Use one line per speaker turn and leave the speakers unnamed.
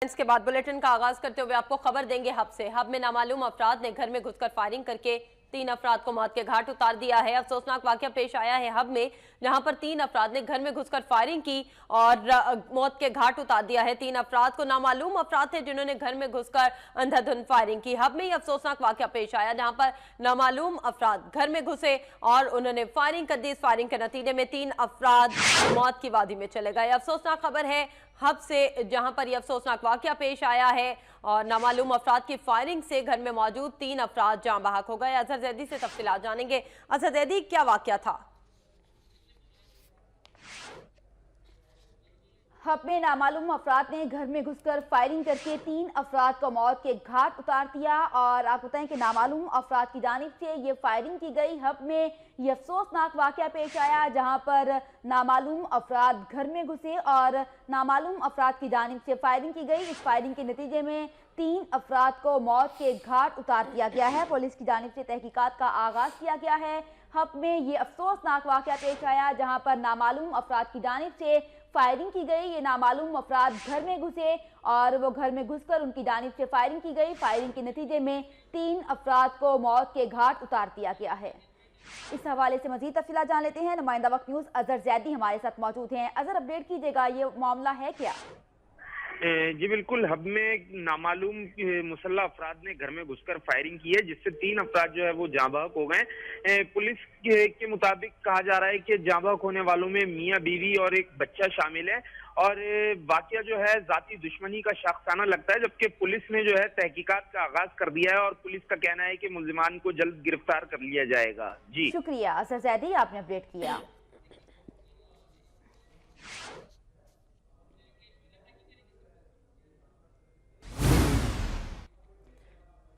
इसके बाद बुलेटिन का आगाज करते हुए आपको खबर देंगे हब से। हब में नामालूम अफराद ने घर में घुसकर फायरिंग करके 3 अफराद को मौत के घाट उतार दिया है। अफसोसनाक वाकया पेश आया है हब में, जहां पर 3 अफराद ने घर में घुसकर फायरिंग की और मौत के घाट उतार दिया है। 3 अफराद को नामालूम अफराद थे जिन्होंने घर में घुसकर अंधाधुंध फायरिंग की। हब में ये अफसोसनाक वाकया पेश आया जहां पर नामालूम अफराद घर में घुसे और उन्होंने फायरिंग कर दी। इस फायरिंग के नतीजे में 3 अफराद मौत की वादी में चले गए। अफसोसनाक खबर है हब से, जहां पर यह अफसोसनाक वाकया पेश आया है और नामालूम अफराद की फायरिंग से घर में मौजूद 3 अफराद जाँ बहक हो गए। अजहर जैदी से तफसीलात जानेंगे। अजहर जैदी, क्या वाकया था?
हब में नामालूम अफराद ने घर में घुसकर फायरिंग करके 3 अफराद को मौत के घाट उतार दिया और आप बताएं कि नामालूम अफराद की जानिब से ये फायरिंग की गई। हब में ये अफसोसनाक वाकया पेश आया जहां पर नामालूम अफराद घर में घुसे और नामालूम अफराद की जानिब से फायरिंग की गई। इस फायरिंग के नतीजे में 3 अफराद को मौत के घाट उतार दिया गया है। पुलिस की जानिब से तहकीकात का आगाज किया गया है। हब में ये अफसोसनाक वाकया पेश आया जहां पर नामालूम अफराद की जानिब से फायरिंग की गई। ये नामालूम अफराद घर में घुसे और वो घर में घुसकर उनकी जानिब से फायरिंग की गई। फायरिंग के नतीजे में 3 अफराद को मौत के घाट उतार दिया गया है। इस हवाले से मजीद तफसीलात जान लेते हैं। नुमाइंदा वक्त न्यूज़ अजहर जैदी हमारे साथ मौजूद हैं। अजहर, अपडेट कीजिएगा, ये मामला है क्या?
जी बिल्कुल, हब में नामालूम मुसल्लह अफराद ने घर में घुसकर फायरिंग की है जिससे 3 अफराद जो है वो जाँ बहक हो गए। पुलिस के मुताबिक कहा जा रहा है कि जाँ बहक होने वालों में मियां बीवी और एक बच्चा शामिल है और वाकया जो है जाती दुश्मनी का शाखसाना लगता है, जबकि पुलिस ने जो है तहकीकात का आगाज कर दिया है और पुलिस का कहना है कि मुल्जिमान को जल्द गिरफ्तार कर लिया जाएगा। जी
शुक्रिया अजहर जैदी, आपने अपडेट किया।